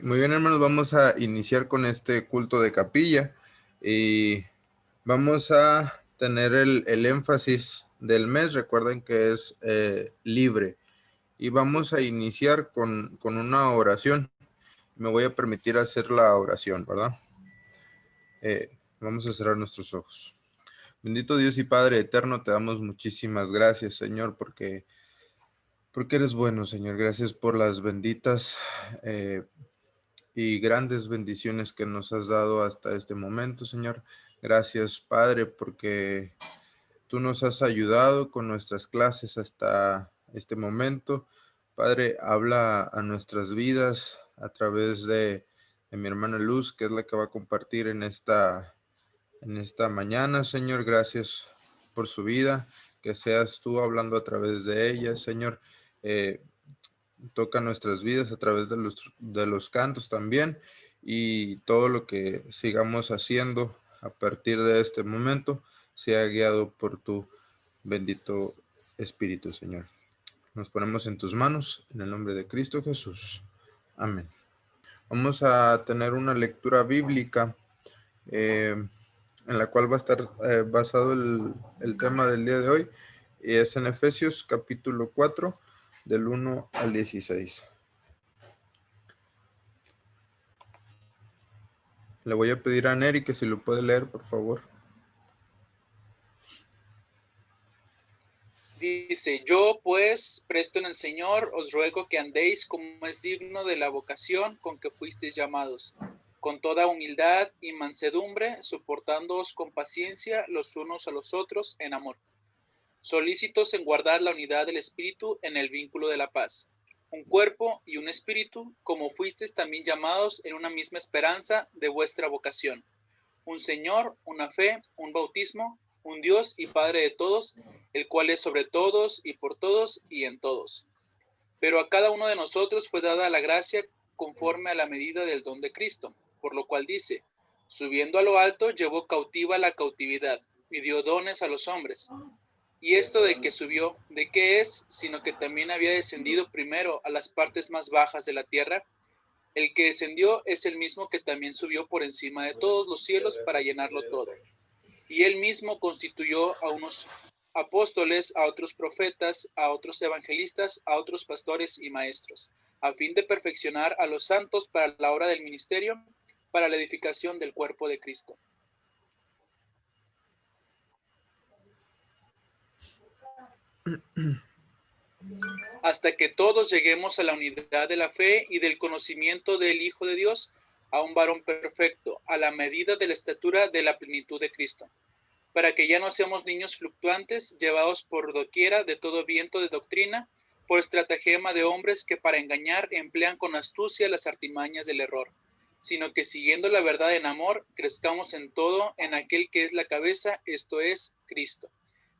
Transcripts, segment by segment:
Muy bien, hermanos, vamos a iniciar con este culto de capilla y vamos a tener el énfasis del mes. Recuerden que es libre y vamos a iniciar con una oración. Me voy a permitir hacer la oración, ¿verdad? Vamos a cerrar nuestros ojos. Bendito Dios y Padre eterno, te damos muchísimas gracias, Señor, porque eres bueno, Señor. Gracias por las benditas y grandes bendiciones que nos has dado hasta este momento, Señor. Gracias, Padre, porque tú nos has ayudado con nuestras clases hasta este momento. Padre, habla a nuestras vidas a través de mi hermana Luz, que es la que va a compartir en esta mañana, Señor. Gracias por su vida, que seas tú hablando a través de ella, Señor. Toca nuestras vidas a través de los cantos también, y todo lo que sigamos haciendo a partir de este momento sea guiado por tu bendito Espíritu, Señor. Nos ponemos en tus manos, en el nombre de Cristo Jesús. Amén. Vamos a tener una lectura bíblica en la cual va a estar basado el tema del día de hoy, y es en Efesios capítulo 4, del 1 al 16. Le voy a pedir a Neri que si lo puede leer, por favor. Dice: yo pues, presto en el Señor, os ruego que andéis como es digno de la vocación con que fuisteis llamados, con toda humildad y mansedumbre, soportándoos con paciencia los unos a los otros en amor, solícitos en guardar la unidad del Espíritu en el vínculo de la paz. Un cuerpo y un espíritu, como fuisteis también llamados en una misma esperanza de vuestra vocación. Un Señor, una fe, un bautismo, un Dios y Padre de todos, el cual es sobre todos y por todos y en todos. Pero a cada uno de nosotros fue dada la gracia conforme a la medida del don de Cristo, por lo cual dice: subiendo a lo alto, llevó cautiva la cautividad y dio dones a los hombres. Y esto de que subió, ¿de qué es? Sino que también había descendido primero a las partes más bajas de la tierra. El que descendió es el mismo que también subió por encima de todos los cielos para llenarlo todo. Y él mismo constituyó a unos apóstoles, a otros profetas, a otros evangelistas, a otros pastores y maestros, a fin de perfeccionar a los santos para la obra del ministerio, para la edificación del cuerpo de Cristo. Hasta que todos lleguemos a la unidad de la fe y del conocimiento del Hijo de Dios, a un varón perfecto, a la medida de la estatura de la plenitud de Cristo, para que ya no seamos niños fluctuantes, llevados por doquiera de todo viento de doctrina, por estratagema de hombres que para engañar emplean con astucia las artimañas del error, sino que siguiendo la verdad en amor, crezcamos en todo en aquel que es la cabeza, esto es, Cristo,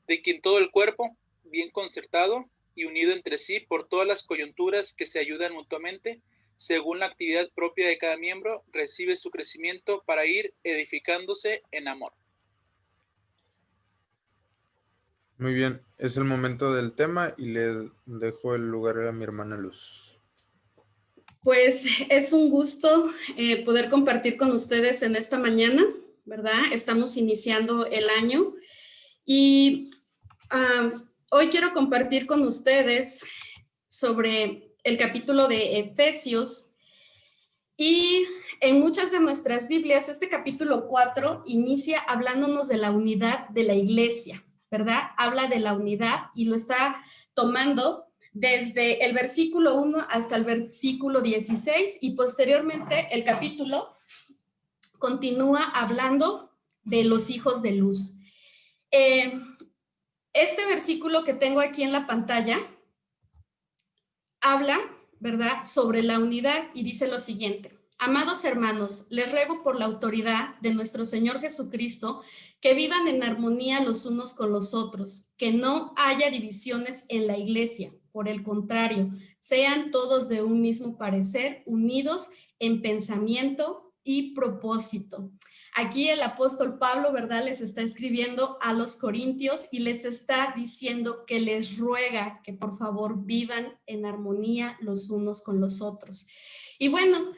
de quien todo el cuerpo, bien concertado y unido entre sí por todas las coyunturas que se ayudan mutuamente, según la actividad propia de cada miembro, recibe su crecimiento para ir edificándose en amor. Muy bien, es el momento del tema y le dejo el lugar a mi hermana Luz. Pues es un gusto poder compartir con ustedes en esta mañana, ¿verdad? Estamos iniciando el año y hoy quiero compartir con ustedes sobre el capítulo de Efesios, y en muchas de nuestras Biblias este capítulo 4 inicia hablándonos de la unidad de la iglesia, ¿verdad? Habla de la unidad y lo está tomando desde el versículo 1 hasta el versículo 16, y posteriormente el capítulo continúa hablando de los hijos de luz. Este versículo que tengo aquí en la pantalla habla, ¿verdad?, sobre la unidad y dice lo siguiente: amados hermanos, les ruego por la autoridad de nuestro Señor Jesucristo que vivan en armonía los unos con los otros, que no haya divisiones en la iglesia. Por el contrario, sean todos de un mismo parecer, unidos en pensamiento y propósito. Aquí el apóstol Pablo, ¿verdad?, les está escribiendo a los corintios y les está diciendo que les ruega que por favor vivan en armonía los unos con los otros. Y bueno,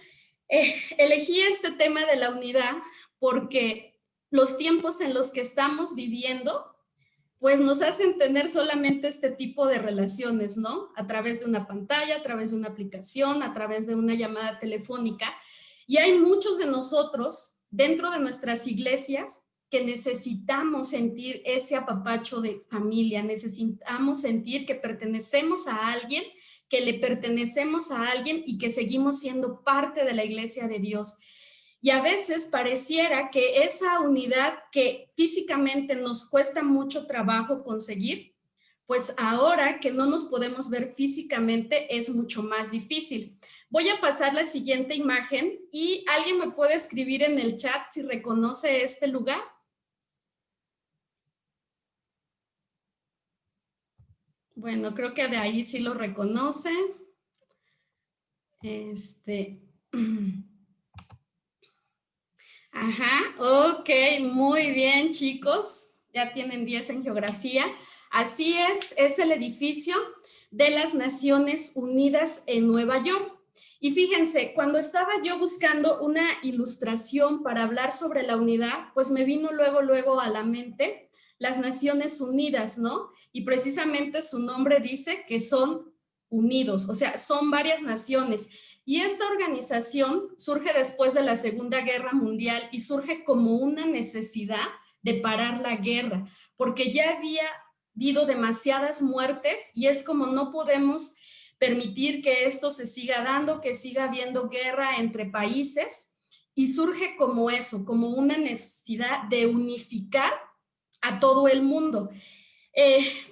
Elegí este tema de la unidad porque los tiempos en los que estamos viviendo pues nos hacen tener solamente este tipo de relaciones, ¿no? A través de una pantalla, a través de una aplicación, a través de una llamada telefónica. Y hay muchos de nosotros dentro de nuestras iglesias que necesitamos sentir ese apapacho de familia, necesitamos sentir que pertenecemos a alguien, que le pertenecemos a alguien y que seguimos siendo parte de la iglesia de Dios. Y a veces pareciera que esa unidad que físicamente nos cuesta mucho trabajo conseguir, pues ahora que no nos podemos ver físicamente es mucho más difícil. Voy a pasar la siguiente imagen y alguien me puede escribir en el chat si reconoce este lugar. Bueno, creo que de ahí sí lo reconoce. Ajá, ok, muy bien, chicos. Ya tienen 10 en geografía. Así es el edificio de las Naciones Unidas en Nueva York. Y fíjense, cuando estaba yo buscando una ilustración para hablar sobre la unidad, pues me vino luego a la mente las Naciones Unidas, ¿no? Y precisamente su nombre dice que son unidos, o sea, son varias naciones. Y esta organización surge después de la Segunda Guerra Mundial y surge como una necesidad de parar la guerra, porque ya había habido demasiadas muertes y es como no podemos permitir que esto se siga dando, que siga habiendo guerra entre países, y surge como eso, como una necesidad de unificar a todo el mundo.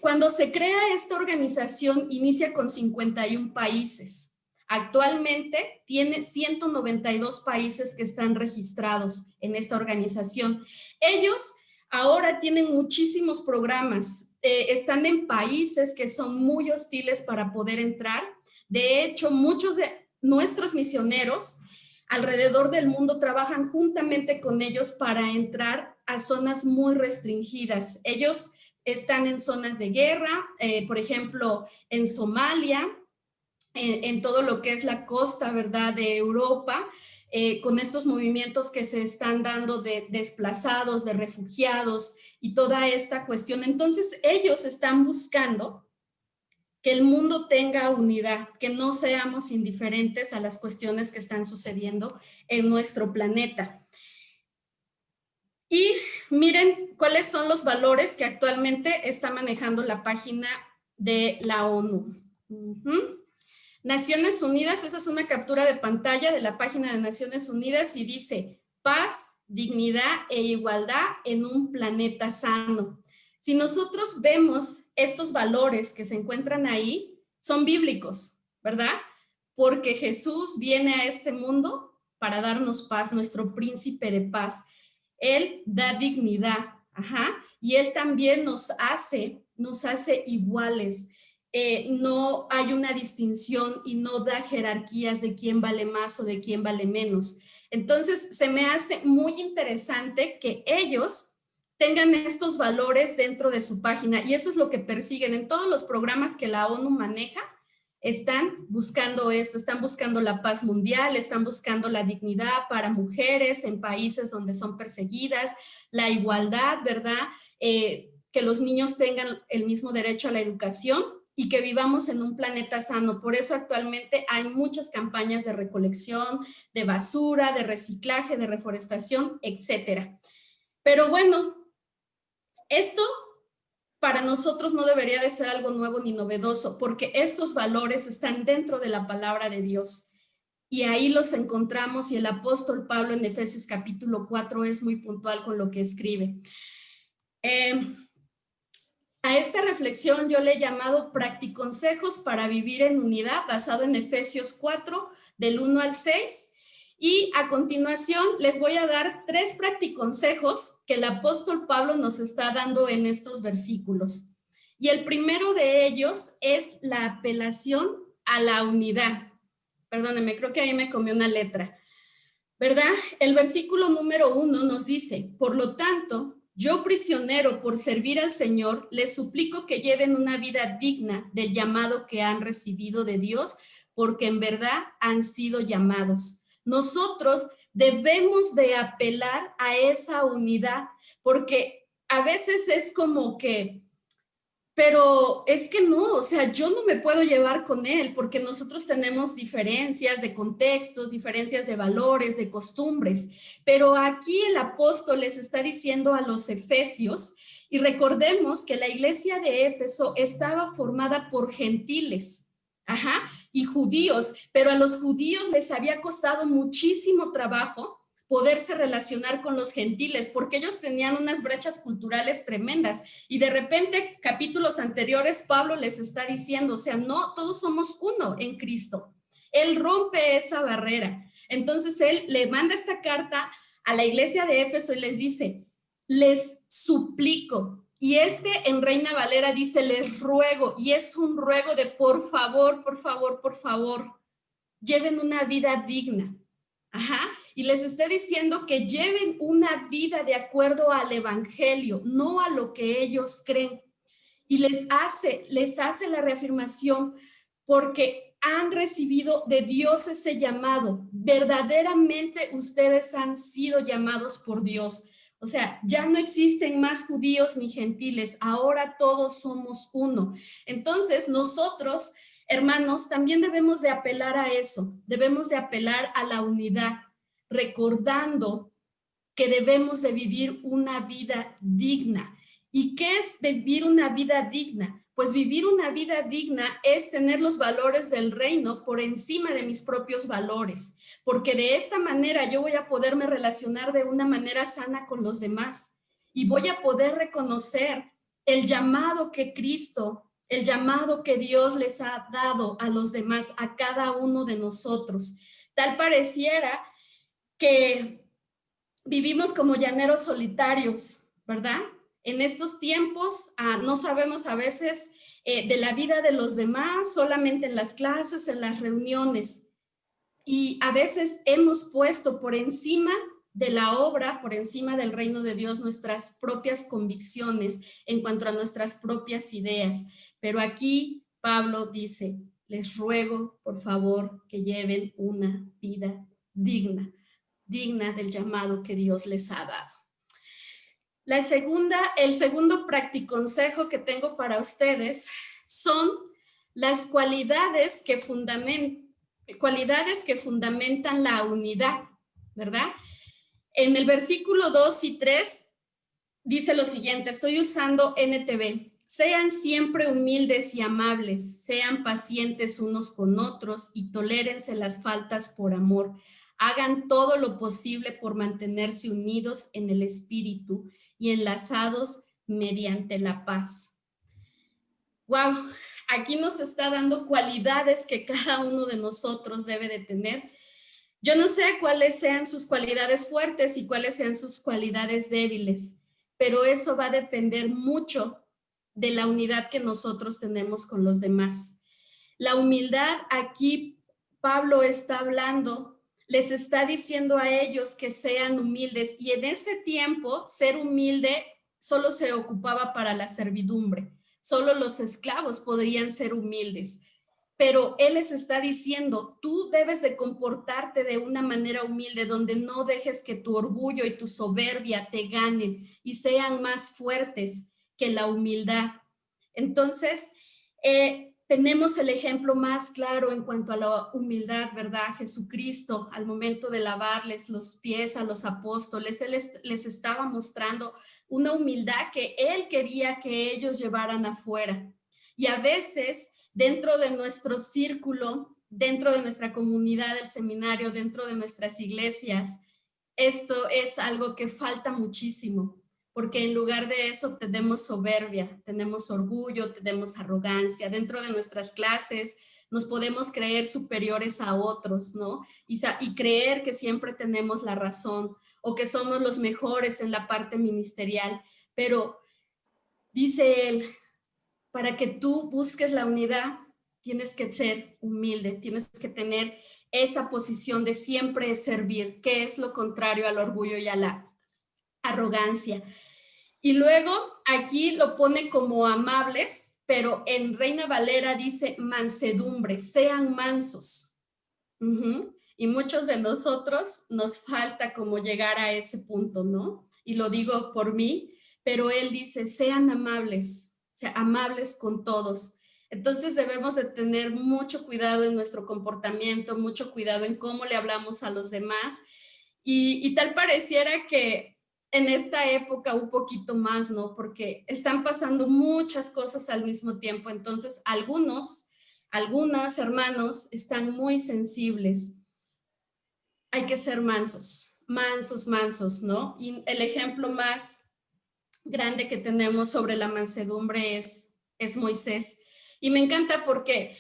Cuando se crea esta organización, inicia con 51 países. Actualmente tiene 192 países que están registrados en esta organización. Ellos ahora tienen muchísimos programas, están en países que son muy hostiles para poder entrar. De hecho, muchos de nuestros misioneros alrededor del mundo trabajan juntamente con ellos para entrar a zonas muy restringidas. Ellos están en zonas de guerra, por ejemplo, en Somalia, en todo lo que es la costa, ¿verdad?, de Europa, con estos movimientos que se están dando de desplazados, de refugiados y toda esta cuestión. Entonces, ellos están buscando que el mundo tenga unidad, que no seamos indiferentes a las cuestiones que están sucediendo en nuestro planeta. Y miren cuáles son los valores que actualmente está manejando la página de la ONU. Naciones Unidas, esa es una captura de pantalla de la página de Naciones Unidas y dice paz, dignidad e igualdad en un planeta sano. Si nosotros vemos estos valores que se encuentran ahí, son bíblicos, ¿verdad? Porque Jesús viene a este mundo para darnos paz, nuestro príncipe de paz. Él da dignidad, y Él también nos hace iguales. No hay una distinción y no da jerarquías de quién vale más o de quién vale menos. Entonces, se me hace muy interesante que ellos tengan estos valores dentro de su página y eso es lo que persiguen en todos los programas que la ONU maneja. Están buscando esto, están buscando la paz mundial, están buscando la dignidad para mujeres en países donde son perseguidas, la igualdad, ¿verdad? Que los niños tengan el mismo derecho a la educación y que vivamos en un planeta sano. Por eso actualmente hay muchas campañas de recolección, de basura, de reciclaje, de reforestación, etcétera. Pero bueno, esto para nosotros no debería de ser algo nuevo ni novedoso, porque estos valores están dentro de la palabra de Dios. Y ahí los encontramos y el apóstol Pablo en Efesios capítulo 4 es muy puntual con lo que escribe. A esta reflexión yo le he llamado practiconsejos para vivir en unidad, basado en Efesios 4, del 1 al 6. Y a continuación les voy a dar 3 practiconsejos que el apóstol Pablo nos está dando en estos versículos. Y el primero de ellos es la apelación a la unidad. Perdónenme, creo que ahí me comí una letra, ¿verdad? El versículo número 1 nos dice, por lo tanto, yo prisionero por servir al Señor, les suplico que lleven una vida digna del llamado que han recibido de Dios, porque en verdad han sido llamados. Nosotros debemos de apelar a esa unidad, porque a veces es como que, pero es que no, o sea, yo no me puedo llevar con él porque nosotros tenemos diferencias de contextos, diferencias de valores, de costumbres, pero aquí el apóstol les está diciendo a los efesios, y recordemos que la iglesia de Éfeso estaba formada por gentiles, ajá, y judíos, pero a los judíos les había costado muchísimo trabajo poderse relacionar con los gentiles, porque ellos tenían unas brechas culturales tremendas. Y de repente, capítulos anteriores, Pablo les está diciendo, o sea, no, todos somos uno en Cristo. Él rompe esa barrera. Entonces, él le manda esta carta a la iglesia de Éfeso y les dice, les suplico. Y en Reina Valera dice, les ruego, y es un ruego de por favor, por favor, por favor, lleven una vida digna. Ajá, y les está diciendo que lleven una vida de acuerdo al evangelio, no a lo que ellos creen. Y les hace la reafirmación porque han recibido de Dios ese llamado. Verdaderamente ustedes han sido llamados por Dios. O sea, ya no existen más judíos ni gentiles, ahora todos somos uno. Entonces nosotros, hermanos, también debemos de apelar a eso, debemos de apelar a la unidad, recordando que debemos de vivir una vida digna. ¿Y qué es vivir una vida digna? Pues vivir una vida digna es tener los valores del reino por encima de mis propios valores, porque de esta manera yo voy a poderme relacionar de una manera sana con los demás y voy a poder reconocer el llamado que Cristo, el llamado que Dios les ha dado a los demás, a cada uno de nosotros. Tal pareciera que vivimos como llaneros solitarios, ¿verdad? En estos tiempos no sabemos a veces de la vida de los demás, solamente en las clases, en las reuniones. Y a veces hemos puesto por encima de la obra, por encima del reino de Dios, nuestras propias convicciones en cuanto a nuestras propias ideas. Pero aquí Pablo dice, les ruego, por favor, que lleven una vida digna del llamado que Dios les ha dado. El segundo practiconsejo que tengo para ustedes son las cualidades que fundamentan la unidad, ¿verdad? En el versículo 2 y 3 dice lo siguiente, estoy usando NTV. Sean siempre humildes y amables, sean pacientes unos con otros y tolérense las faltas por amor. Hagan todo lo posible por mantenerse unidos en el espíritu y enlazados mediante la paz. Wow, aquí nos está dando cualidades que cada uno de nosotros debe de tener. Yo no sé cuáles sean sus cualidades fuertes y cuáles sean sus cualidades débiles, pero eso va a depender mucho de la unidad que nosotros tenemos con los demás. La humildad, aquí Pablo está hablando, les está diciendo a ellos que sean humildes, y en ese tiempo ser humilde solo se ocupaba para la servidumbre, solo los esclavos podrían ser humildes. Pero él les está diciendo, tú debes de comportarte de una manera humilde, donde no dejes que tu orgullo y tu soberbia te ganen y sean más fuertes que la humildad. Entonces, tenemos el ejemplo más claro en cuanto a la humildad, ¿verdad? Jesucristo, al momento de lavarles los pies a los apóstoles, él les estaba mostrando una humildad que él quería que ellos llevaran afuera. Y a veces, dentro de nuestro círculo, dentro de nuestra comunidad del seminario, dentro de nuestras iglesias, esto es algo que falta muchísimo, porque en lugar de eso tenemos soberbia, tenemos orgullo, tenemos arrogancia. Dentro de nuestras clases nos podemos creer superiores a otros, ¿no? Y creer que siempre tenemos la razón o que somos los mejores en la parte ministerial. Pero dice él, para que tú busques la unidad, tienes que ser humilde, tienes que tener esa posición de siempre servir, que es lo contrario al orgullo y a la arrogancia. Y luego aquí lo pone como amables, pero en Reina Valera dice mansedumbre, sean mansos. Y muchos de nosotros nos falta como llegar a ese punto, ¿no? Y lo digo por mí, pero él dice, sean amables, o sea, amables con todos. Entonces debemos de tener mucho cuidado en nuestro comportamiento, mucho cuidado en cómo le hablamos a los demás. Y tal pareciera que en esta época un poquito más, ¿no? Porque están pasando muchas cosas al mismo tiempo. Entonces algunos hermanos están muy sensibles. Hay que ser mansos, mansos, mansos, ¿no? Y el ejemplo más grande que tenemos sobre la mansedumbre es Moisés. Y me encanta porque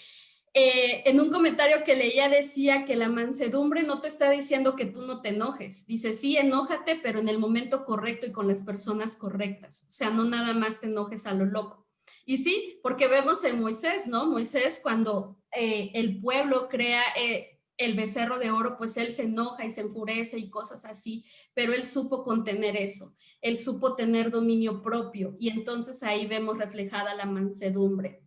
en un comentario que leía decía que la mansedumbre no te está diciendo que tú no te enojes. Dice, sí, enójate, pero en el momento correcto y con las personas correctas. O sea, no nada más te enojes a lo loco. Y sí, porque vemos en Moisés, ¿no? Moisés cuando el pueblo crea el becerro de oro, pues él se enoja y se enfurece y cosas así, pero él supo contener eso, él supo tener dominio propio y entonces ahí vemos reflejada la mansedumbre.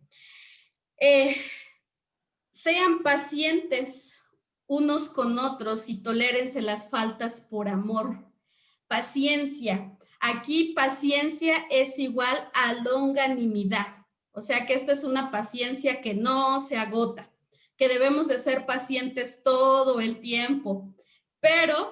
Sean pacientes unos con otros y tolérense las faltas por amor. Paciencia. Aquí paciencia es igual a longanimidad. O sea que esta es una paciencia que no se agota, que debemos de ser pacientes todo el tiempo, pero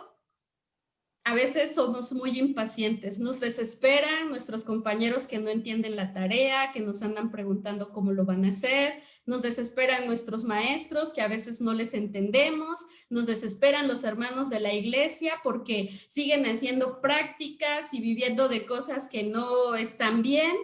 a veces somos muy impacientes, nos desesperan nuestros compañeros que no entienden la tarea, que nos andan preguntando cómo lo van a hacer, nos desesperan nuestros maestros que a veces no les entendemos, nos desesperan los hermanos de la iglesia porque siguen haciendo prácticas y viviendo de cosas que no están bien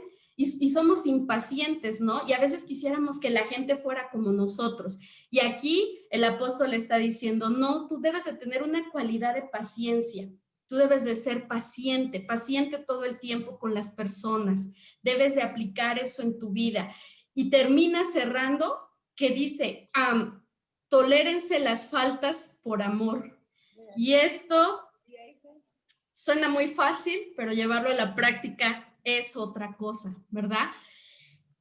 y somos impacientes, ¿no? Y a veces quisiéramos que la gente fuera como nosotros. Y aquí el apóstol está diciendo, no, tú debes de tener una cualidad de paciencia. Tú debes de ser paciente, paciente todo el tiempo con las personas. Debes de aplicar eso en tu vida. Y termina cerrando que dice, tolérense las faltas por amor. Y esto suena muy fácil, pero llevarlo a la práctica es otra cosa, ¿verdad?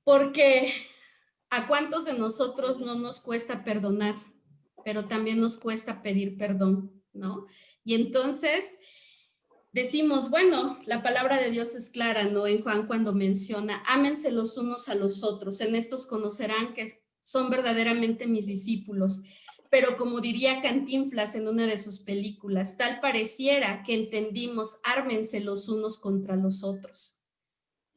Porque ¿a cuántos de nosotros no nos cuesta perdonar? Pero también nos cuesta pedir perdón, ¿no? Y entonces decimos, bueno, la palabra de Dios es clara, ¿no? En Juan cuando menciona, ámense los unos a los otros, en estos conocerán que son verdaderamente mis discípulos. Pero como diría Cantinflas en una de sus películas, tal pareciera que entendimos, ármense los unos contra los otros.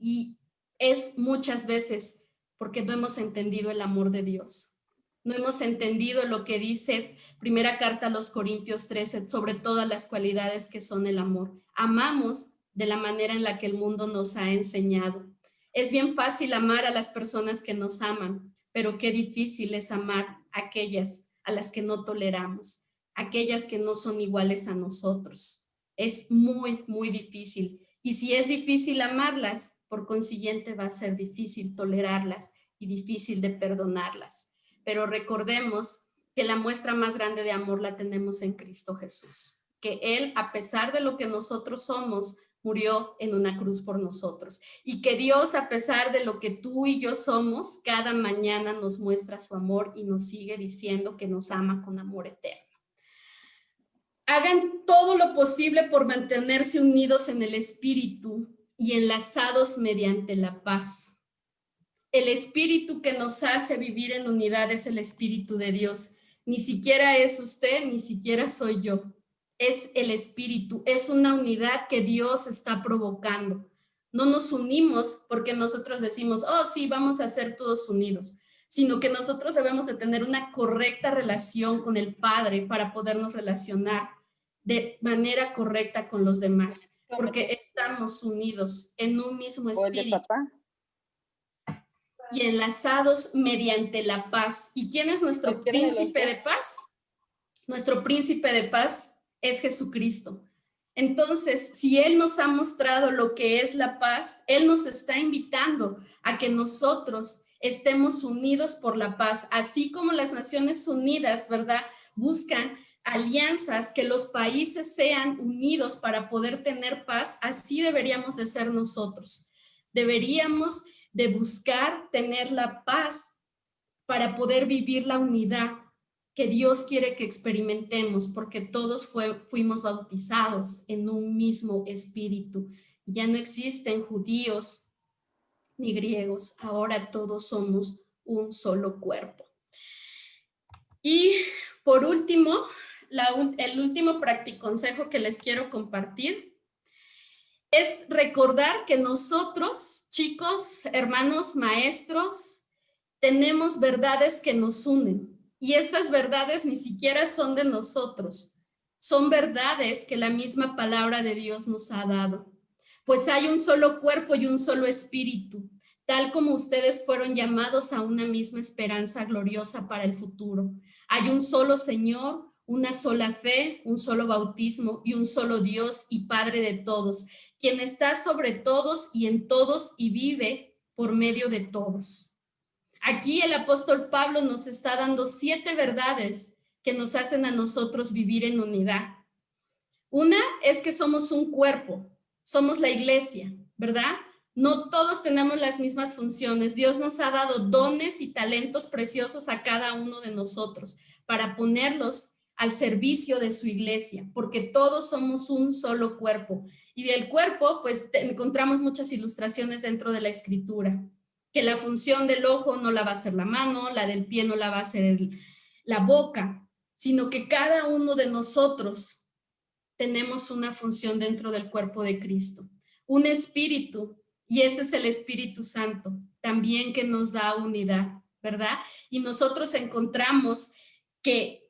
Y es muchas veces porque no hemos entendido el amor de Dios. No hemos entendido lo que dice primera carta a los Corintios 13 sobre todas las cualidades que son el amor. Amamos de la manera en la que el mundo nos ha enseñado. Es bien fácil amar a las personas que nos aman, pero qué difícil es amar a aquellas a las que no toleramos, aquellas que no son iguales a nosotros. Es muy, muy difícil. Y si es difícil amarlas, por consiguiente va a ser difícil tolerarlas y difícil de perdonarlas. Pero recordemos que la muestra más grande de amor la tenemos en Cristo Jesús, que Él, a pesar de lo que nosotros somos, murió en una cruz por nosotros. Y que Dios, a pesar de lo que tú y yo somos, cada mañana nos muestra su amor y nos sigue diciendo que nos ama con amor eterno. Hagan todo lo posible por mantenerse unidos en el Espíritu y enlazados mediante la paz. El Espíritu que nos hace vivir en unidad es el Espíritu de Dios. Ni siquiera es usted, ni siquiera soy yo. Es el Espíritu, es una unidad que Dios está provocando. No nos unimos porque nosotros decimos, oh sí, vamos a ser todos unidos, sino que nosotros debemos de tener una correcta relación con el Padre para podernos relacionar de manera correcta con los demás, porque estamos unidos en un mismo espíritu y enlazados mediante la paz. ¿Y quién es nuestro príncipe de paz? Nuestro príncipe de paz es Jesucristo. Entonces, si Él nos ha mostrado lo que es la paz, Él nos está invitando a que nosotros estemos unidos por la paz, así como las Naciones Unidas, ¿verdad? Buscan alianzas, que los países sean unidos para poder tener paz, así deberíamos de ser nosotros. Deberíamos de buscar tener la paz para poder vivir la unidad que Dios quiere que experimentemos, porque todos fuimos bautizados en un mismo espíritu. Ya no existen judíos ni griegos, ahora todos somos un solo cuerpo. Y por último, el último practiconsejo que les quiero compartir es recordar que nosotros, chicos, hermanos, maestros, tenemos verdades que nos unen. Y estas verdades ni siquiera son de nosotros. Son verdades que la misma palabra de Dios nos ha dado. Pues hay un solo cuerpo y un solo espíritu, tal como ustedes fueron llamados a una misma esperanza gloriosa para el futuro. Hay un solo Señor, una sola fe, un solo bautismo y un solo Dios y Padre de todos, quien está sobre todos y en todos y vive por medio de todos. Aquí el apóstol Pablo nos está dando 7 verdades que nos hacen a nosotros vivir en unidad. Una es que somos un cuerpo, somos la iglesia, ¿verdad? No todos tenemos las mismas funciones. Dios nos ha dado dones y talentos preciosos a cada uno de nosotros para ponerlos al servicio de su iglesia, porque todos somos un solo cuerpo. Y del cuerpo, pues encontramos muchas ilustraciones dentro de la escritura, que la función del ojo no la va a hacer la mano, la del pie no la va a hacer la boca, sino que cada uno de nosotros tenemos una función dentro del cuerpo de Cristo, un espíritu, y ese es el Espíritu Santo, también que nos da unidad, ¿verdad? Y nosotros encontramos que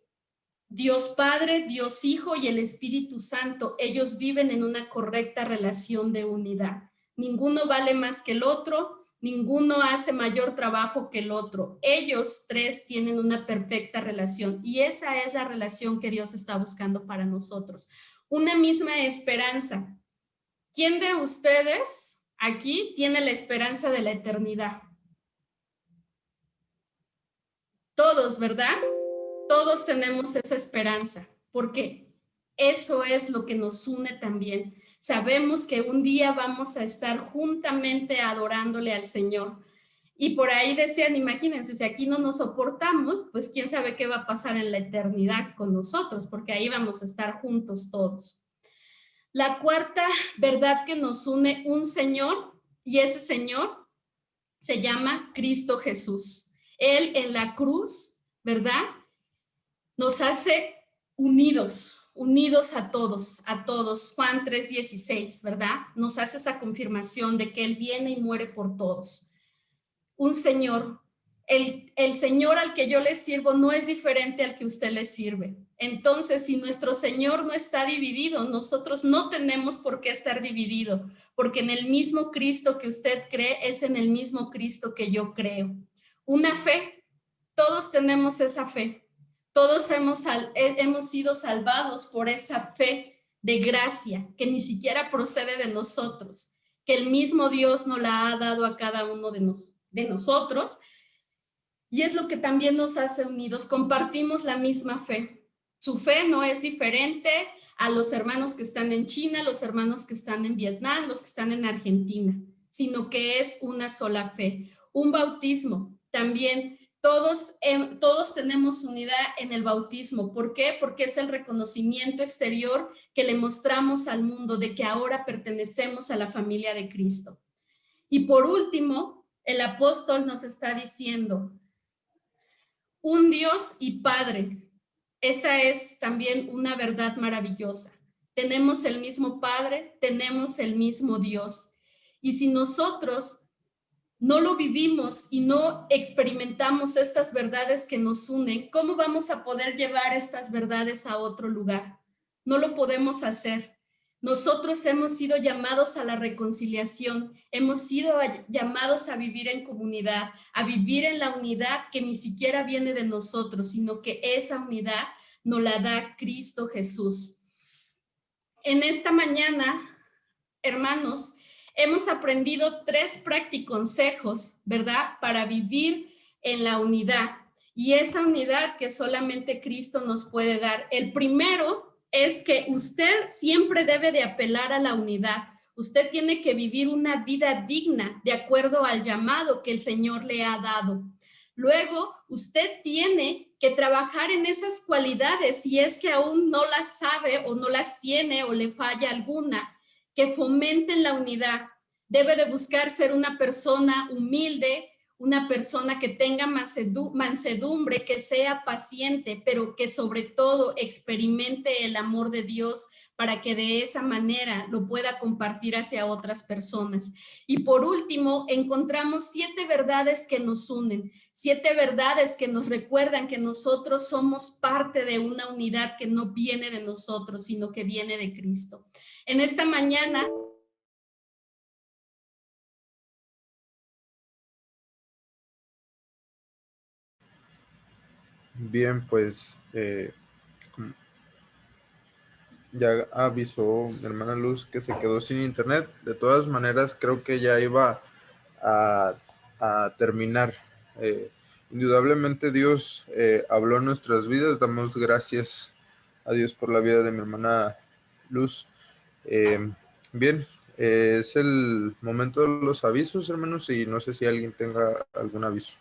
Dios Padre, Dios Hijo y el Espíritu Santo, ellos viven en una correcta relación de unidad. Ninguno vale más que el otro, ninguno hace mayor trabajo que el otro. Ellos 3 tienen una perfecta relación y esa es la relación que Dios está buscando para nosotros. Una misma esperanza. ¿Quién de ustedes aquí tiene la esperanza de la eternidad? Todos, ¿verdad? Todos tenemos esa esperanza, porque eso es lo que nos une también. Sabemos que un día vamos a estar juntamente adorándole al Señor. Y por ahí decían, imagínense, si aquí no nos soportamos, pues quién sabe qué va a pasar en la eternidad con nosotros, porque ahí vamos a estar juntos todos. La cuarta verdad que nos une, un Señor, y ese Señor se llama Cristo Jesús. Él en la cruz, ¿verdad?, nos hace unidos a todos. Juan 3:16, ¿verdad? Nos hace esa confirmación de que Él viene y muere por todos. Un Señor, el Señor al que yo le sirvo no es diferente al que usted le sirve. Entonces, si nuestro Señor no está dividido, nosotros no tenemos por qué estar dividido, porque en el mismo Cristo que usted cree es en el mismo Cristo que yo creo. Una fe, todos tenemos esa fe. Todos hemos sido salvados por esa fe de gracia que ni siquiera procede de nosotros, que el mismo Dios nos la ha dado a cada uno de nosotros, y es lo que también nos hace unidos. Compartimos la misma fe. Su fe no es diferente a los hermanos que están en China, los hermanos que están en Vietnam, los que están en Argentina, sino que es una sola fe. Un bautismo también. Todos tenemos unidad en el bautismo. ¿Por qué? Porque es el reconocimiento exterior que le mostramos al mundo de que ahora pertenecemos a la familia de Cristo. Y por último, el apóstol nos está diciendo, un Dios y Padre. Esta es también una verdad maravillosa. Tenemos el mismo Padre, tenemos el mismo Dios. Y si nosotros no lo vivimos y no experimentamos estas verdades que nos unen, ¿cómo vamos a poder llevar estas verdades a otro lugar? No lo podemos hacer. Nosotros hemos sido llamados a la reconciliación, hemos sido llamados a vivir en comunidad, a vivir en la unidad que ni siquiera viene de nosotros, sino que esa unidad nos la da Cristo Jesús. En esta mañana, hermanos, hemos aprendido 3 practiconsejos, ¿verdad?, para vivir en la unidad. Y esa unidad que solamente Cristo nos puede dar. El primero es que usted siempre debe de apelar a la unidad. Usted tiene que vivir una vida digna de acuerdo al llamado que el Señor le ha dado. Luego, usted tiene que trabajar en esas cualidades si es que aún no las sabe o no las tiene o le falla alguna, que fomenten la unidad. Debe de buscar ser una persona humilde, una persona que tenga mansedumbre, que sea paciente, pero que sobre todo experimente el amor de Dios para que de esa manera lo pueda compartir hacia otras personas. Y por último, encontramos 7 verdades que nos unen, 7 verdades que nos recuerdan que nosotros somos parte de una unidad que no viene de nosotros, sino que viene de Cristo. En esta mañana... Bien, pues ya avisó mi hermana Luz que se quedó sin internet. De todas maneras, creo que ya iba a terminar. Indudablemente Dios habló en nuestras vidas. Damos gracias a Dios por la vida de mi hermana Luz. Bien, es el momento de los avisos, hermanos, y no sé si alguien tenga algún aviso.